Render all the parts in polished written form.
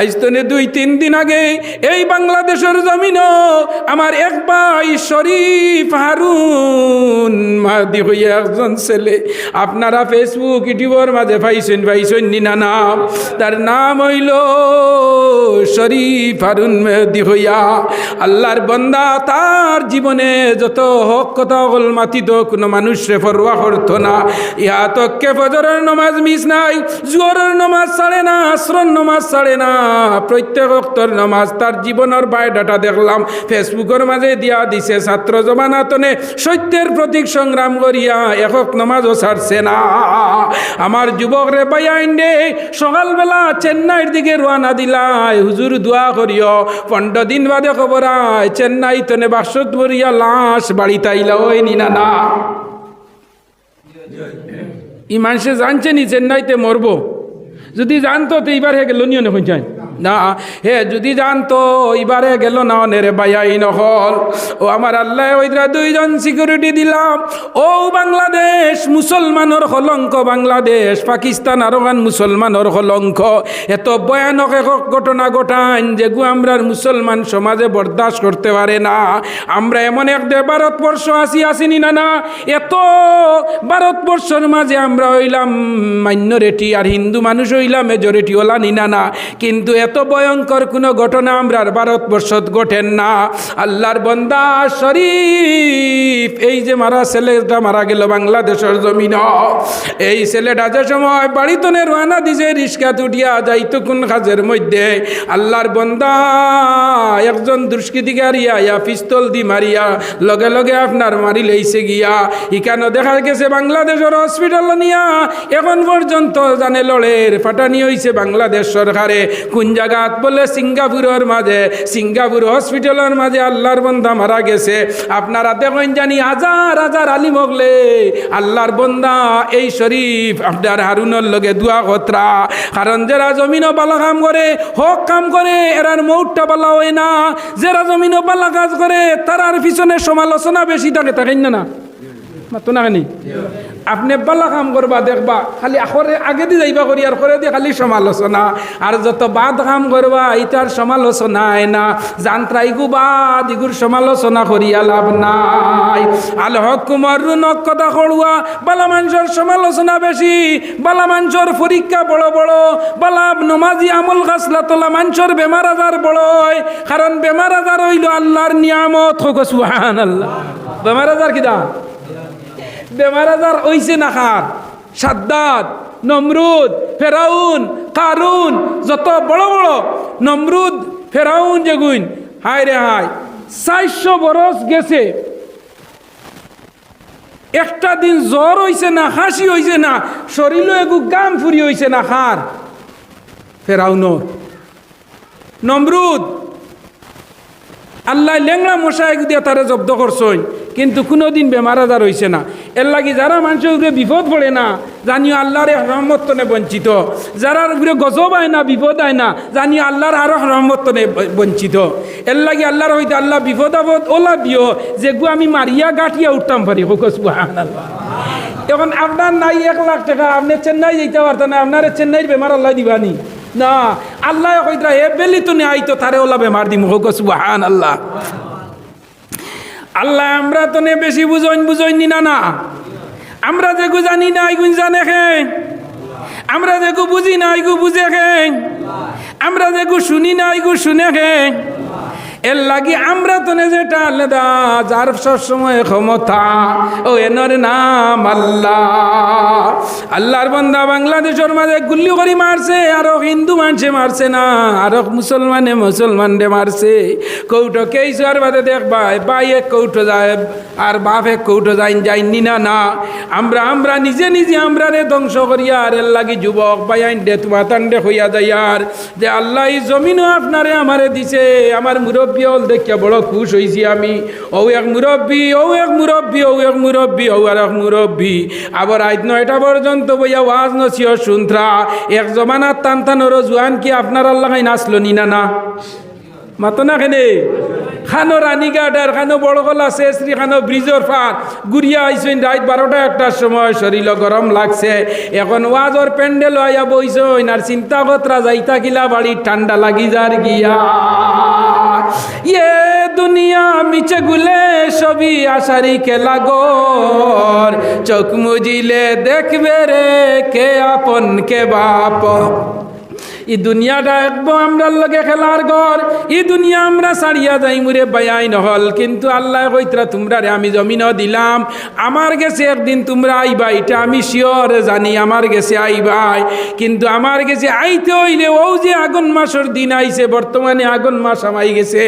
আজ তো 2-3 দিন আগে এই বাংলাদেশের জমিনও আমার এক ভাই শরীফ হারুন মাহাদি হইয়া একজন ছেলে, আপনারা ফেসবুক ইউটিউবের মাঝে পাইছেন নিনা নাম, তার নাম হইল শরীফ হারুন মেহেদি হইয়া। আল্লাহর বান্দা, তার জীবনে যত হক কথা হল মাতি তো কোনো মানুষে পরোয়া করতো না। ইহা তককে ফজরের নমাজ মিস নাই, জোহরের নমাজ ছাড়ে না, আসরের নমাজ ছাড়ে না, প্রত্যেক ওয়াক্তের নমাজ। তার জীবনের বায়োডাটা দেখলাম ফেসবুকের মাঝে দিয়া দিছে, ছাত্র জমানাতনে সত্যের প্রতীক সংগ্রাম করিয়া একক নমাজও ছাড়ছে না। আমার যুবক রে বাইন রে, সকালবেলা চেন্নাইয়ের দিকে রওনা দিলাই, হুজুর দোয়া করিও 15 দিন বাদে খবর আয় চেন্নাই তনে বাসত ভরিয়া লাশ বাড়িতে আইলা ওই নিনা না। ই মানুষে জানছে নি চেন্নাইতে মরবো? যদি জানতো তো এইবার হে গেল নিও না যায় না, হে যদি জানতো এইবারে গেল না রে বাইয়াই নহল। ও আমার আল্লাহ, ওইরা 2 জন সিকিউরিটি দিলাম। ও বাংলাদেশ মুসলমানের কলঙ্ক, বাংলাদেশ পাকিস্তান আরোগান মুসলমানের কলঙ্ক। এত ভয়ানক এক ঘটনা ঘটান যেগু আমরা মুসলমান সমাজে বরদাস্ত করতে পারে না। আমরা এমন এক ভারতবর্ষ আসিনি না, এত ভারতবর্ষের মাঝে আমরা হইলাম মাইনরিটি আর হিন্দু মানুষ হইলাম মেজরিটি ওলা নিনা না, কিন্তু এত ভয়ঙ্কর কোনো ঘটনা আমরা ভারতবর্ষত ঘটেন না। আল্লাহর বান্দা শরীফ, এই যে ছেলেটা মারা গেল বাংলাদেশের জমিন, এই ছেলেটা যে সময় বাড়িতনে রওনা দিছে রিস্কা উঠিয়া যাইতো কোন কাজের মধ্যে, আল্লাহর বান্দা একজন দুষ্কৃতিকারী আয়া পিস্তল দি মারিয়া লগে লগে আপনার মারি লইছে গিয়া। ইখানে দেখা গেছে বাংলাদেশের হসপিটাল নিয়া এখন পর্যন্ত জানে লড়ের ফাটানি হয়েছে বাংলাদেশ সরকারে। কোন জায়গাত বলে সিঙ্গাপুরের মাঝে, সিঙ্গাপুর হসপিটালের মাঝে আল্লাহর বান্দা মারা গেছে। আপনারা দেখেন জানি হাজার হাজার আলিম হগলে আল্লাহর বান্দা এই শরীফ আপনার হারুনের লগে দোয়া কতরা। কারণ যারা জমিনও বালা কাম করে, হক কাম করে, এরার মৌটটা বালা হয় না। যারা জমিনও বালা কাজ করে তারার পিছনে সমালোচনা বেশি থাকে, তাকেন না মাতো না খানি। আপনি বালা কাম করবা দেখবা খালি আগে দিয়ে যাইবা করি আর করে দিয়ে খালি সমালোচনা, আর যত বাদ কাম করবা ইটার সমালোচনা না। যান্ত্রাইগু বাদ ইগুর সমালোচনা করিয়া লাভ নাই। আল হক কুমার নক কথা কড়ুয়া, বালা মানুষের সমালোচনা বেশি, বালা মানুষের পরীক্ষা বড় বড়, বালা নমাজি আমল গাছলা তোলা মানুষের বেমার আজার বড় হয়। কারণ বেমার আজার হইল আল্লাহর নিয়ামত। হোক সুবহানাল্লাহ। বেমার আজার কিদা? বেমার আজার হইছে না খার সাদ্দাত, নমরুদ, ফেরাউন, কারুন, যত বড় বড় নমরুদ ফেরাউন যেগুন, হায় রে হায় 400 বরস গেছে, একটা দিন জ্বর হইছে না, হাসি হইছে না, শরীরও এগু গাম ফুরি হইছে না খার ফেরাউনর। নমরুদ আল্লাহ লেংড়া মশাই দিয়ে তারা জব্দ করছই, কিন্তু কোনোদিন বেমার আজার হইছে না। এর লাগি যারা মানুষের উপরে বিপদ পড়ে না জানিও আল্লাহর রহমত তনে বঞ্চিত, যারা উপরে গজব আয় না, বিপদ আয় না, জানিও আল্লাহর আরো রহমত তনে বঞ্চিত। এর লাগি আল্লাহর হইতে আল্লাহ বিপদ আপদ ওলা দিও যেগু আমি মারিয়া গাঁঠিয়া উঠতাম পারি। হোক সুবহানাল্লাহ। এখন আপনার নাই 1 লাখ টাকা, আপনি চেন্নাই যেতে পারতেন না, আপনার চেন্নাইয়ের বেমার আল্লাহ দিবানি না। আল্লাহ কইরা হে বেলি তো নে আইতো তারে ওলা বেমার দিমু। হোক সুবহানাল্লাহ। আল্লাহ আমরা তো নে বেশি বুঝইন নি না। আমরা যেগু জানি না আইগুন জানে খে, আমরা যেগু বুঝি না আইগু বুঝে খে, আমরা যেগু শুনি না আইগু শুনে খে। এর লাগি আমরা তো নে যেটা আলাদা, যার সবসময় ক্ষমতা ও এনর নাম আল্লাহ। আল্লাহর বান্দা বাংলাদেশের মাঝে গুল্লি করে মারছে, আরো হিন্দু মানুষে মারছে না, আরো মুসলমানরে মারছে। কৌটো কেইছার বাদে দেখবা বাই এক কৌটো যায় আর বাপ এক কৌটো যাইনি না। আমরা নিজে আমরা রে ধ্বংস করিয়া আর এর লাগি যুবক বাইন দে তুমাতান্ডে হইয়া যাই আর যে আল্লাহ এই জমিনও আপনারে আমারে দিছে। আমার মুরব্বী হল দেখিয়া বড় খুশ হয়েছি আমি। ও এক মুরব্বী, ও এক মুরব্বী, ও এক মুরব্বী, ও আর এক মুরব্বী। আবার রাত 9টা পর্যন্ত বইয়া ওয়াজ নসিহত শুনত্রা। এক জমানার টানটানোর জোয়ান কি আপনার আল্লাহ নাচলো নি না মাতো না কেনে খানো রানীঘাট আর খানো বড়গলা শেষরি খানো ব্রিজর পার ঘুরিয়া আইসেন রাত 12টা 1টার সময়, শরীর গরম লাগছে, এখন ওয়াজর প্যান্ডেল আইয়া বইসেন আর চিন্তা কতরা যাইতা কিলা বাড়ির ঠান্ডা লাগি যার গিয়া। ইয়ে দুনিয়া মিছে গুলে সবই আশারি খেলা গর, চোখ মুজিলে দেখবে রে কে আপন কে বাপ। এই দুনিয়াটা একদম আমরার লগে খেলার ঘর, এই দুনিয়া আমরা ছাড়িয়া যাই মুরে বায়াই নহল, কিন্তু আল্লাহ কইতরা তোমরা রে আমি জমিন দিলাম, আমার গেছে একদিন তোমরা আইবা, এটা আমি শিওর জানি আমার গেছে আইবাই, কিন্তু আমার গেছে আইতে হইলে ও যে আগুন মাসের দিন আইছে, বর্তমানে আগুন মাস আমাই গেছে।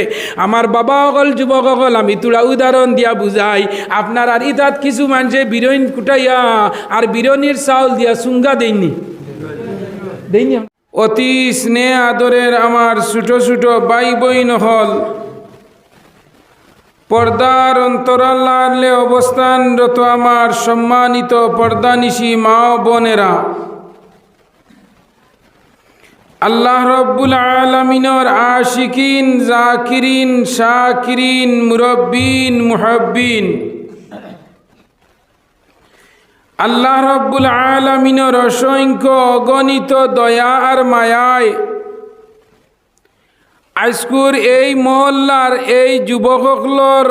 আমার বাবা অকল যুবক অকল আমি তোরা উদাহরণ দিয়া বুঝাই, আপনার আর ইতাত কিছু মানুষে বিরোইন কুটাইয়া আর বিরোনির চাউল দিয়া সুঙ্গা দেয়নি দেয়নি। অতি স্নেহ আদরের আমার ছোট ছোট ভাই বইন হল, পর্দার অন্তরালে অবস্থানরত আমার সম্মানিত পর্দানিশী মা ও বোনেরা, আল্লাহ রব্বুল আলামিনের আশিকিন, জাকিরিন, শাকিরিন, মুরব্বিন, মুহাব্বিন, আল্লাহ রব্বুল আলামিনের অসংখ্য অগণিত দয়া আর মায়ায় আজকুর এই মহল্লার এই যুবকসকলর,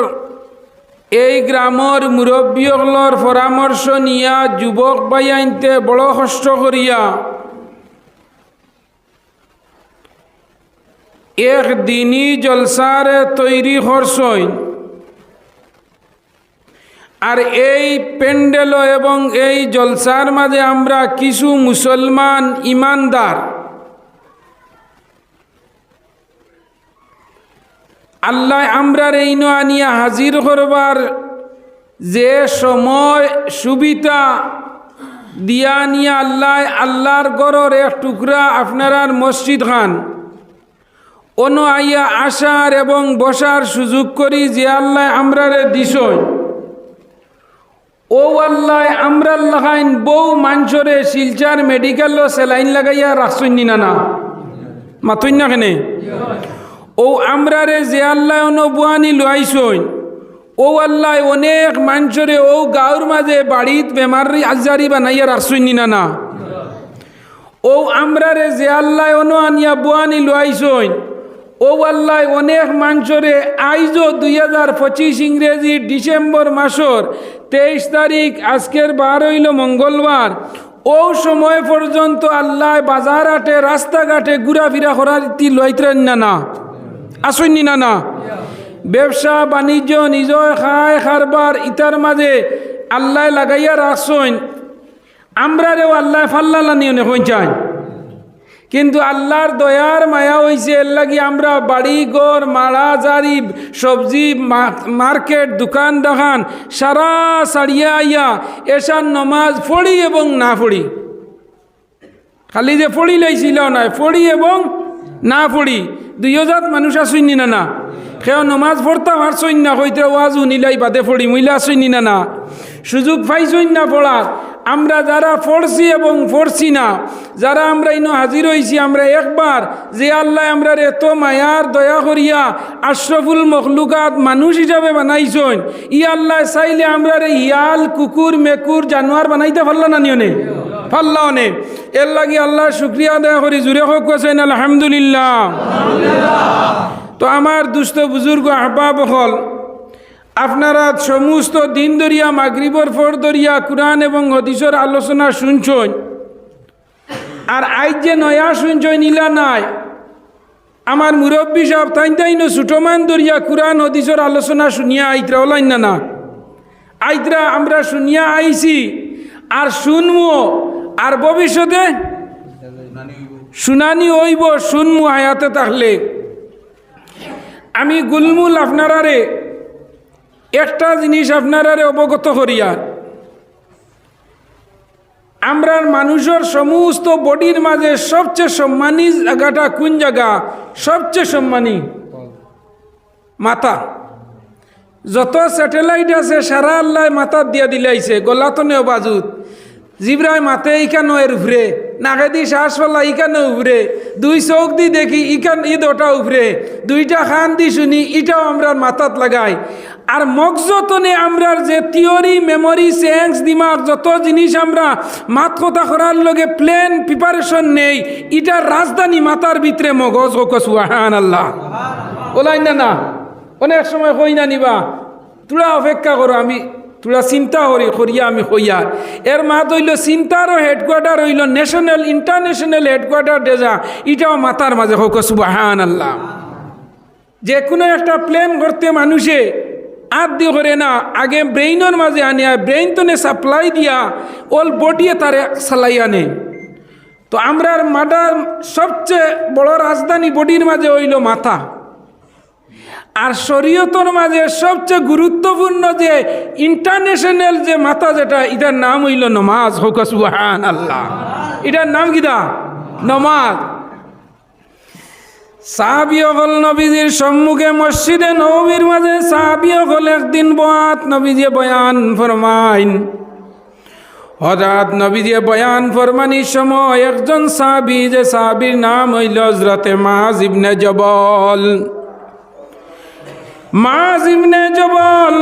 এই গ্রামের মুরব্বীসকলর পরামর্শ নিয়া যুবক ভাই আনতে বড় কষ্ট করিয়া এক দিনই জলসারে তৈরি করছইন। আর এই প্যান্ডেল এবং এই জলসার মাঝে আমরা কিছু মুসলমান ইমানদার আল্লাহ আমরার এই আনিয়া হাজির করবার যে সময় সুবিধা দিয়া নিয়া আল্লাহর গড়ের এক টুকরা আপনার মসজিদ খান অন্য আইয়া আসার এবং বসার সুযোগ করি যে আল্লাহ আমরারে দিছই, ও আল্লাহ আমরা লাগাইন বউ মানুষরে শিলচার মেডিকেল সেলাইন লাগাইয়া রাখছইন না মাতইন না কেনে, ও আমরারে যে আল্লাহ অনুবানি লইছইন, ও আল্লাহ অনেক মানুষরে ও গাঁর মাঝে বাড়িত বেমারি আজারি বানাইয়া রাখছইন না, ও আমরারে যে আল্লাহ অনু আনিয়া বুয়ানি লইছইন, ও আল্লাহ অনেক মানুষরে আইজ 2025 ইংরেজি ডিসেম্বর মাসের 23 তারিখ, আজকের 12 হইল মঙ্গলবার, ও সময় পর্যন্ত আল্লাহ বাজার হাটে রাস্তাঘাটে ঘুরাফিরা করার ইতি লইতেন না আসইনি না, ব্যবসা বাণিজ্য নিজ খায় খারবার ইতার মাঝে আল্লাহ লাগাইয়া রাখছইন, আমরারেও আল্লাহ ফাল্লা নিয়ে হইন চাই, কিন্তু আল্লাহর দয়ার মায়া হইছে এর লাগি আমরা বাড়ি ঘর মারা জারি সবজি মার্কেট দোকান দোকান সারা সারিয়া আইয়া এসার নমাজ পড়ি এবং না পড়ি, খালি যে পড়ি লইছিল নয়, পড়ি এবং না পড়ি 2000 মানুষ আসইনি না সেও নমাজ পড়তাম আর সইন না হইতে ওয়াজ উনিলাই বাদে পড়ি মহিলা আসইনি না, সুযোগ পাইছইন না পড়ার। আমরা যারা পড়ছি এবং পড়ছি না, যারা আমরা ইনো হাজির হয়েছি, আমরা একবার যে আল্লাহ আমরা এত মায়ার দয়া করিয়া আশরাফুল মখলুকাত মানুষ হিসাবে বানাইছইন, ই আল্লাহ চাইলে আমরা ইয়াল কুকুর মেকুর জানোয়ার বানাইতে পারল না নিয়নে পারলাও নে, এর লাগি আল্লাহ শুক্রিয়া আদায় করি জুড়ে হোক কোসেন আলহামদুলিল্লাহ। তো আমার দুস্থ বুজুর্গ আহবাব হল, আপনারা সমস্ত দিন দরিয়া মাগরিবর পর দরিয়া কুরআন এবং হদিসের আলোচনা শুনছেন, আর আজ যে নয়া শুনছেন ইলা নাই, আমার মুরব্বী সাহেব তাই ছোটমান দরিয়া কুরআন হদিসের আলোচনা শুনিয়া আইতরা ওলাইন না আইতরা আমরা শুনিয়া আইছি আর শুনবো, আর ভবিষ্যতে শুনানি হইব শুনমু হায়াতে থাকলে। আমি গুলমুল আপনারারে একটা জিনিস আপনারারে অবগত করিয়ার, আমরা মানুষের সমস্ত বডির মাঝে সবচেয়ে সম্মানী জায়গাটা কোন জায়গা? সবচেয়ে সম্মানী মাথা। যত স্যাটেলাইট আছে সারা আল্লাহ মাথা দিয়া দিলাইছে, গলাতনেও বাজুত, জিব্রায় মাথে এইখানো এর ঘুরে নাকে দি শ্বাস ফেলা ইখানে উপরে, দুই চোখ দি দেখি ইখান ওটা উপরে, দুইটা খান দি শুনি এটাও আমরা মাথাত লাগাই। আর মগজতনে আমরার যে থিওরি মেমোরি সেন্স দিমাগ যত জিনিস আমরা মাত কথা করার লগে প্লেন প্রিপারেশন নেই, এটার রাজধানী মাথার ভিতরে মগজ। ও সুবহান আল্লাহ ওলাই না না অনেক সময় কই না নিবা তোরা অপেক্ষা করো, আমি তোরা চিন্তা করিয়া আমি কইয়া। এর মাত হইল চিন্তারও হেডকোয়ার্টার হইল ন্যাশনাল ইন্টারন্যাশনাল হেডকোয়ার্টার ডেজা, এটাও মাথার মাঝে হোক সুবহান আল্লাহ। যে কোনো একটা প্ল্যান করতে মানুষে আদ দিয়ে করে না, আগে ব্রেইনের মাঝে আনিয়া ব্রেইন তো সাপ্লাই দিয়া ওল বডিয়ে তারে চালাই আনে। তো আমরার মাথার সবচেয়ে বড় রাজধানী বডির মাঝে হইল মাথা। আর শরীয়তের মাঝে সবচেয়ে গুরুত্বপূর্ণ যে ইন্টারন্যাশনাল যে মাথা যেটা, এটার নাম হইল নমাজ। হোক সুবহান আল্লাহ। এটার নাম কিটা? নমাজ। সাহাবীসকল নবীজির সম্মুখে মসজিদে নববীর মাঝে সাহাবীসকল একদিন বয়াত নবীজি বয়ান ফরমাইন। হঠাৎ নবীজি বয়ান ফরমানির সময় একজন সাহাবী, যে সাহাবীর নাম হইল হযরতে মুআয ইবনে জবল। মুআয ইবনে জবল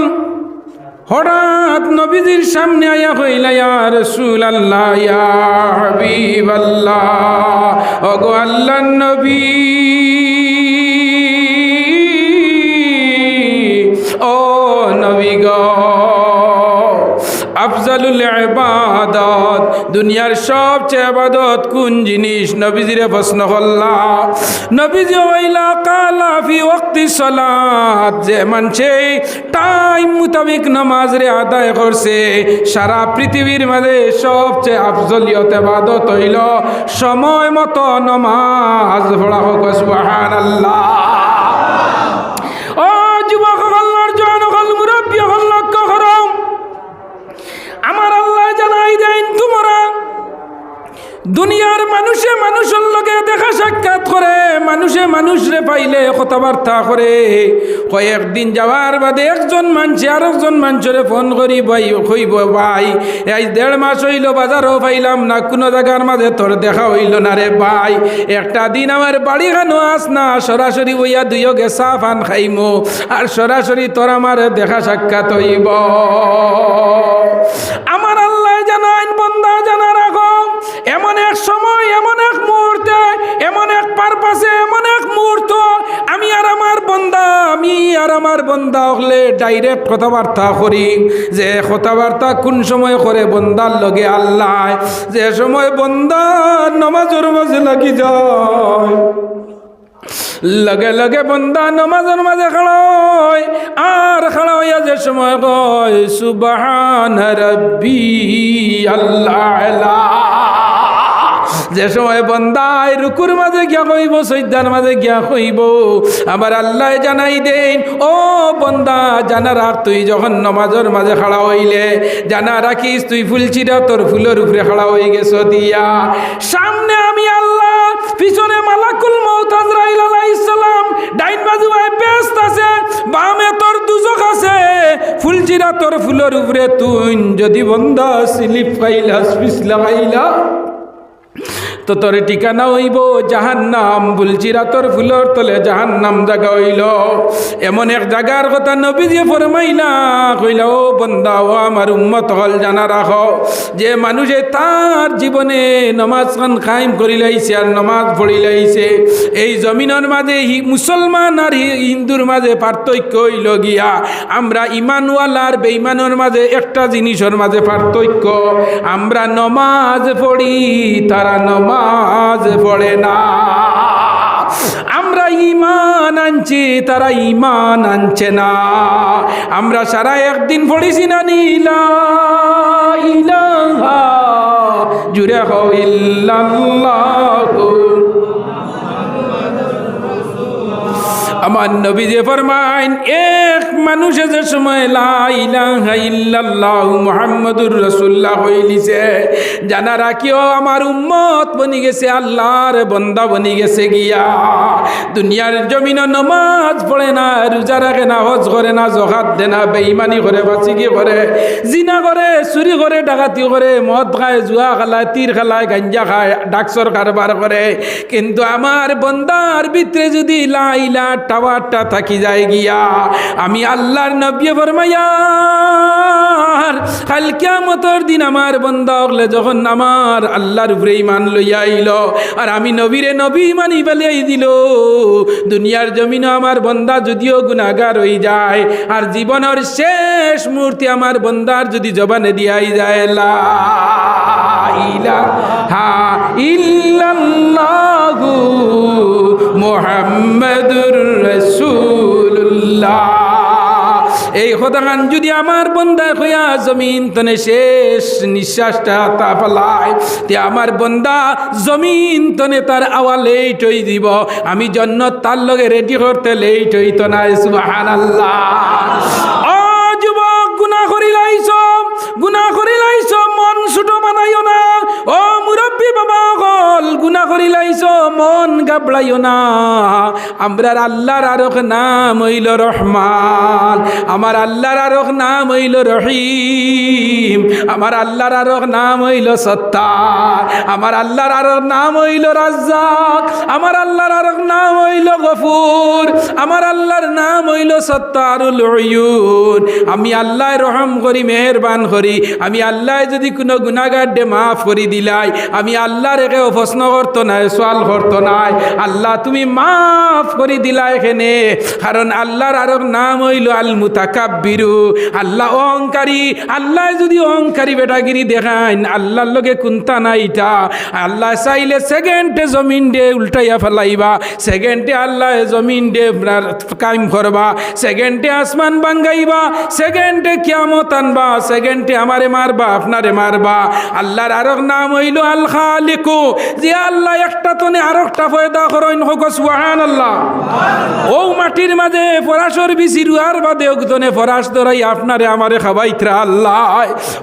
হঠাৎ নবীজির সামনে আয়া কইলা, ইয়া রাসূলুল্লাহ, ইয়া হাবিবাল্লাহ, ওগো আল্লাহর নবী, ও নবী গো, আফজালুল ইবাদত, দুনিয়ার সবচেয়ে ইবাদত কোন জিনিস? নবীজিরে প্রশ্ন করলা। নবীজি হইলা কালা ফি ওয়াক্তি সালাত, যে মানুষে টাইম মোতাবেক নামাজ রে আদায় করছে, সারা পৃথিবীর মাঝে সবচেয়ে আফজলিয়ত ইবাদত হইল সময় মতো নামাজ পড়া। হোক সুবহানাল্লাহ। ও যুবক আল্লাহর জন হল, মুরব্বী হল, লক্ষ্য করো, আমার আল্লাহ জানাই দেন তোমরা দুনিয়ার মানুষে মানুষের লগে দেখা সাক্ষাৎ করে, মানুষে মানুষরে পাইলে কথাবার্তা করে, কয়েকদিন যাওয়ার বাদে একজন মানুষে আর একজন মানুষের ফোন করি ভাই কইব, ভাই এই 1.5 মাস হইল বাজারও পাইলাম না, কোনো জায়গার মাঝে তোর দেখা হইল না রে ভাই, একটা দিন আমার বাড়ি খানো আস না, সরাসরি বইয়া দুইও গেছা ফান খাইমো, আর সরাসরি তোর আমার দেখা সাক্ষাৎ হইব। আমার আল্লাহ জানাইন, বান্দা জানা রাখো, এমন এক সময়, এমন এক মুহূর্তে, এমন এক পারপাসে, এমন এক মুহূর্ত আমি আর আমার বন্দা হলে ডাইরেক্ট কথাবার্তা করি। যে কথাবার্তা কোন সময় করে বন্দার লগে আল্লাহ, যে সময় বন্দা নামাজের মাঝে লাগি যায়, লগে লগে বন্দা নামাজের মাঝে খাড়া হয়, আর খাড়া হইয়া যে সময় কয় সুবহান রাব্বি আল্লাহ, যে সময় বন্দায় রুকুর মাঝে গিয়া কইব, সজদার মাঝে গিয়া কইব, আবার আল্লাহ জানাই দেন, ও বন্দা জানা রাখ, তুই যখন নামাজের মাঝে খাড়া হইলে জানা রাখিস তুই ফুলচিরা তোর ফুলের উপরে খাড়া হয়ে গেছ দিয়া। সামনে আমি আল্লাহ, পিছনে মালাকুল মউত আজরাইল আলাইহিস সালাম, ডাইন বাজু বেহেশত আছে, বামে তোর দুজক আছে, ফুলচিরা তোর ফুলের উপরে তুই যদি বন্দা স্লিপ খাইলাস, পিছলা খাইলা, তো তোর ঠিকানা হইব জাহান্নাম, বুলচিরা তোর ফুলর তলে জাহান্নাম জায়গা হইল। এমন এক জায়গার কথা নবীজি ফরমাইলা, কইলা ও বান্দা, ও আমার উম্মত হল, জানা রাখো, যে মানুষে তার জীবনে নমাজ খান কায়েম করি লাইছে আর নমাজ পড়ি লাইছে, এই জমিনের মাঝে মুসলমান আর হিন্দুর মাঝে পার্থক্য হইল গিয়া, আমরা ইমানওয়ালা আর বেঈমানের মাঝে একটা জিনিসের মাঝে পার্থক্য, আমরা নমাজ পড়ি, তারা নমাজ পড়ে না। আমরা ঈমান আনছি, তারা ঈমান আনছে না। আমরা সারা একদিন পড়েছি না লা ইলাহা, জুড়ে হও ইল্লাল্লাহু, আমার নবী যে ফরমাইন এক মানুষে যে সময় লা ইলাহা ইল্লাল্লাহু মুহাম্মাদুর রাসূলুল্লাহ হইলিছে জানা রাখিও আমার উম্মত বনি গেছে আল্লাহর বান্দা বনি গেছে গিয়া দুনিয়ার জমিনে নামাজ পড়ে না রোজা রাখে না হজ করে না যাকাত দেয় না বেঈমানি করে বাচিকি করে জিনা করে চুরি করে ডাকাতি করে মদ খায় জুয়া খেলায় তীর খেলায় গাঞ্জা খায় ডাকসর কারবার করে কিন্তু আমার বান্দার ভিতরে যদি লা ইলাহা টাওয়ারটা থাকি যায় গিয়া আমি আল্লাহর নবী ফরমায়া কাল কিয়ামতের দিন আমার বান্দা হলে যখন আমার আল্লাহর উপরে ঈমান লইয়া আইল আর আমি নবীরে নবী মানি ফেলাই দিল দুনিয়ার জমিনে আমার বান্দা যদিও গুনাহগার হয়ে যায় আর জীবনের শেষ মুহূর্তে আমার বান্দার যদি জবানে দিয়াই যায় লা ইলাহা ইল্লাল্লাহু মুহাম্মাদুর রাসূলুল্লাহ এই খোদাগান যদি আমার বন্দা হইয়া জমিন তনে শেষ নিঃশ্বাসটা তা ফেলায় তে আমার বন্দা জমিন তনে তার আওয়া লেট হই দিব আমি জন্নত তার লগে রেডি করতে লেট হইতো না সুবহানাল্লাহ ও যুবক গুনাহ করিলাইছ মন ছোট বানাইও না ও মুরব্বী বাবা গল গুনাহ করিলাইছ মন গাবড়াইও না আমরার আল্লাহর আরক নাম হইল রহমান আমার আল্লাহর আরক নাম হইল রহিম আমার আল্লাহর আরক নাম হইল সত্তার আমার আল্লাহর আরক নাম হইল রাজ্জাক আমার আল্লাহর আরক নাম হইল গফুর আমার আল্লাহর নাম হইল সত্তারুল উয়ুন আমি আল্লাহ রহম করি মেহেরবান করি আমি আল্লাহ যদি কোনো গুনাহগার দে মাফ করি দিলাই আমি আল্লাহর একে প্রশ্ন করতো না সওয়াল করতো না আল্লাহ তুমি মাফ করি দিলা এখানে কারণ আল্লাহর আরক নাম হইল আল মুতাকাব্বিরু আল্লাহ অহংকারী আল্লাহ যদি অহংকারী বেটাগিরি দেখান আল্লাহর লগে কুন্তা না এটা আল্লাহ চাইলে সেকেন্ডে জমিন দে উল্টাইয়া ফেলাইবা সেকেন্ডে আল্লাহ জমিন দে কায়েম করবা সেকেন্ডে আসমান বাঙ্গাইবা সেকেন্ডে কিয়ামত আনবা সেকেন্ডে আমারে মারবা আপনারে মারবা আল্লাহর আরক নাম হইল আল খালিকু যে আল্লাহ একটা তনে আরেকটা পয়দা করেন হোক সুবহানাল্লাহ ও মাটির মাঝে ফরাসর বিচি রুয়ার বাদে ওগতনে ফরাস ধরাই আপনারে আমারে খাবাইতরা আল্লাহ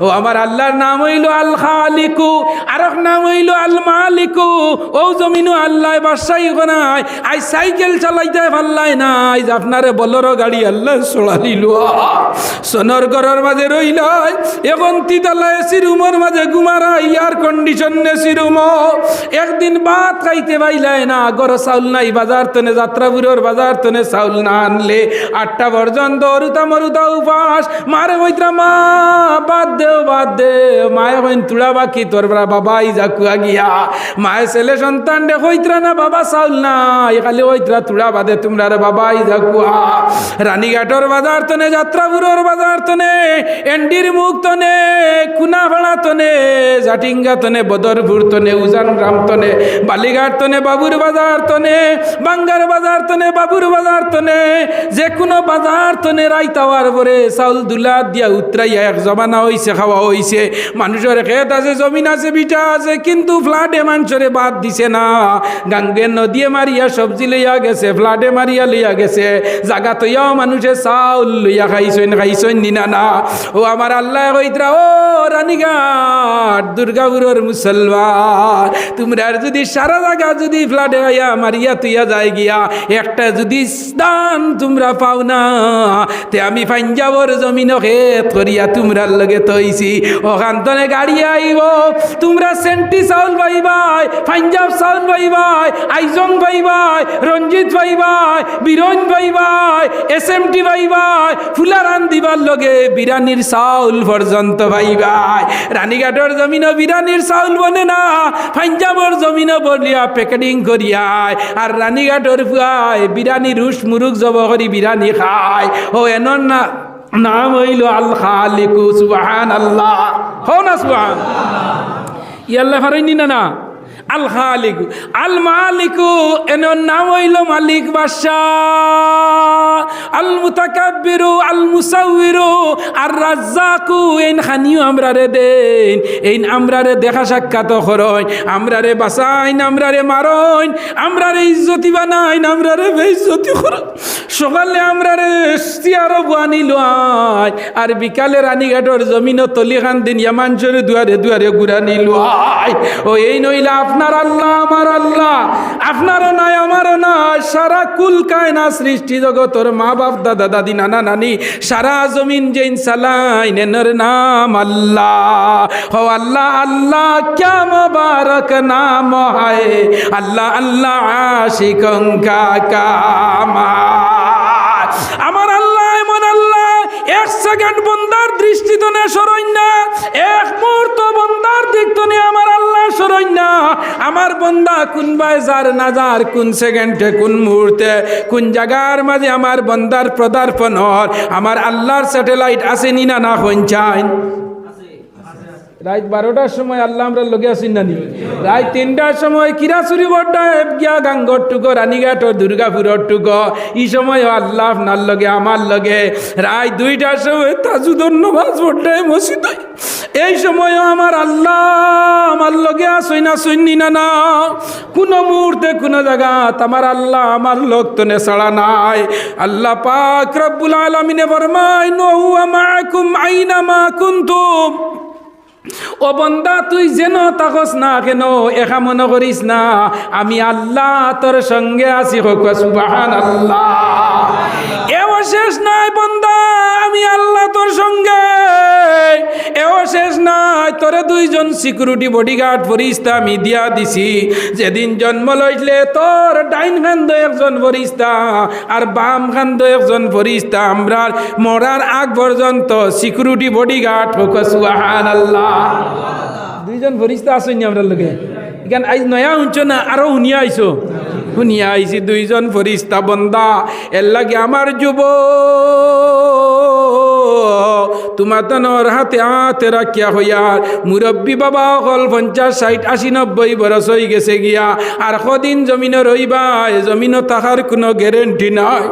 ও আমার আল্লাহর নাম হইল আল খালিকু আরেক নাম হইল আল মালিকু ও জমিনু আল্লাহ বাদশাহী গনায় আই সাইকেল চালাইতে পারলাই না আজ আপনারে বলরো গাড়ি আল্লাহ চড়ালিল সোনর ঘরের মাঝে রইল এখন তিতালা এসি রুমের মাঝে ঘুমারা এয়ার কন্ডিশন এসি রুম একদিন ভাত খাইতে পাইলাই না গর চাউল নাই বাজার তনে যাত্রাপুরের বাজার তনে চাউল না আনলে 8টা পর্যন্ত অরুতা মরুতা উপাস মারে হইতরা মা বাদ দে মায়ে হইন তুড়া বাকি তোর বাবাই যাকুয়া গিয়া মায়ে ছেলে সন্তান দে হইতরা না বাবা চাউল নাই খালি হইতরা তুড়া বাদে তোমরা বাবাই যাকুয়া রানীঘাটর বাজার তনে যাত্রাপুরের বাজার তনে এন্ডির মুখ তনে কুনাভাড়া তনে জাটিঙ্গা তনে বদরপুর তনে উজান গ্রাম তনে বালিঘাট তনে বাবুর বাজার তনে বাঙ্গার বাজার তনে বাবুর বাজার তনে যে কোনো বাজার তনে রাইতাওয়ার পরে চাউল দুলা দিয়া উতরাইয়া এক জমানা হইছে খাওয়া হইছে মানুষের খেত আছে জমিন আছে বিটা আছে কিন্তু ফ্লাডে মানুষরে বাদ দিছে না গাঙ্গে নদীয়ে মারিয়া সবজি লইয়া গেছে ফ্লাডে মারিয়া লইয়া গেছে জাগা তৈয়াও মানুষে চাউল লইয়া খাইছেন নিনা না ও আমার আল্লাহ কইতরা ও রানীঘাট দুর্গাপুরের মুসলমান তোমরা যদি সারা জায়গা যদি ফ্লাডে আইয়া মারিয়া তুইয়া যায় গিয়া একটা যদি স্থান তোমরা পাও না তে আমি পাঞ্জাবর জমিন খেত করিয়া তোমরার লগে তৈছি ওখান তনে গাড়ি আইব তোমরা সেন্টি চাউল পাইবাই পাঞ্জাব চাউল পাইবাই আইজং পাইবাই রঞ্জিত পাইবাই বিরঞ্জ পাইবাই SMT পাইবাই ফুলারান দিবার লগে বিরানির চাউল পর্যন্ত পাইবাই রানীঘাটর জমিনও বিরানির চাউল বনে না পাঞ্জাবর জমিনও বলিয়া প্যাকেটিং করিয়ায় আর রানীঘাটর ফুয়ায় বিরানি রুশ মুরুখ জব করি বিরানি খায় ও এনর না নাম হইল আল খালিকু সুবহানাল্লাহ হো না সুবহান ইয়াল্লাহ ফারাইনি না আল খালিকু আল মালিকু এনর নাম হইল মালিক বাদশাহ, আল মুতাকাব্বিরু আল মুসাউবিরু আর রাজ্জাকু এন খানিও আমরারে দেন, এই আমরারে দেখা সাক্ষাৎ করইন, আমরারে বাঁচাইন, আমরারে মারইন, আমরারে ইজ্জতি বানাইন, আমরারে বেইজ্জতি করইন। সকালে আমরারে চেয়ারও বানি লয় আর বিকালে রানীঘাটর জমিনও তলি খান দিন ইয়ামানসরে দুয়ারে দুয়ারে ঘুরানি লয়। ও এই নইলা আপনার আল্লাহ আমার আল্লাহ, আপনারও নাই আমারও নাই, সারা কুল কায়না সৃষ্টি জগতর মা বাপ দাদা দাদি নানা নানি সারা জমিন যেইন চালাইন এনর নাম আল্লাহ। ও আল্লাহ আল্লাহ ক্যা মুবারক নাম হায়, আল্লাহ আল্লাহ আশিকং কা কামা। আমার আল্লাহ এমন আল্লাহ, এক সেকেন্ড বন্দার দৃষ্টি তো না সরইন না, এক মুহূর্ত বন্দার দিক তো আমার আল্লাহ সরইন না। আমার বন্দা কোন বাজার না যার, কোন সেকেন্ডে কোন মুহূর্তে কোন জায়গার মাঝে আমার বন্দার পদার্পণ হর, আমার আল্লাহর স্যাটেলাইট আসেনি না না পৌঁছায়। রাত 12টার সময় আল্লাহ আমরা লগে আসি নানি, রাত 3টার সময় কিরাচুরি বড্ডা গিয়া গাঙ্গর টুকো রানীঘাট ও দুর্গাপুরের টুকো, এই সময় আল্লাহ আপনার লগে আমার লগে। রাত 2টার সময় তাজুদর নমাজ পড়ায় মসজিদ, এই সময় আমার আল্লাহ আমার লগে আসই না শুননি না না, কোন মুহূর্তে কোন জায়গা আমার আল্লাহ আমার লোক তো নেছাড়া নাই। আল্লাহ পাক রব্বুল আলামিনে ফরমায় নহুয়া মাআকুম আইনা মা কুনতুম। ও বন্দা তুই যেন তাকস না কেন একা মনে করিস না, আমি আল্লাহ তোর সঙ্গে আছি। সুবহানাল্লাহ। এও শেষ নাই বন্দা, আমি আল্লাহ তোর সঙ্গে। এও শেষ নাই, তোরে 2জন সিকিউরিটি বডিগার্ড ফরিস্তা আমি দিয়া দিছি। যেদিন জন্ম লইলে তোর ডাইন খান্দ একজন ফরিস্তা আর বাম খান্দ একজন ফরিস্তা, আমরা মরার আগ পর্যন্ত সিকিউরিটি বডিগার্ড। সুবহানাল্লাহ। 2জন ফরিস্তা আসেনি আমরা লোকে এখানে আজ নয়া শুনছ না, আরো শুনিয়া আইছো, শুনিয়া আইছি 2জন ফরিস্তা বন্দা। এর লাগে আমার যুব তোমার তনর হাতে হাতে রাখিয়া হইয়ার মুরব্বী বাবা অকল 50, 60, 80, 90 বরস হয়ে গেছে গিয়া, আর কদিন জমিনে রইবা, জমিনও থাকার কোনো গ্যারেন্টি নাই।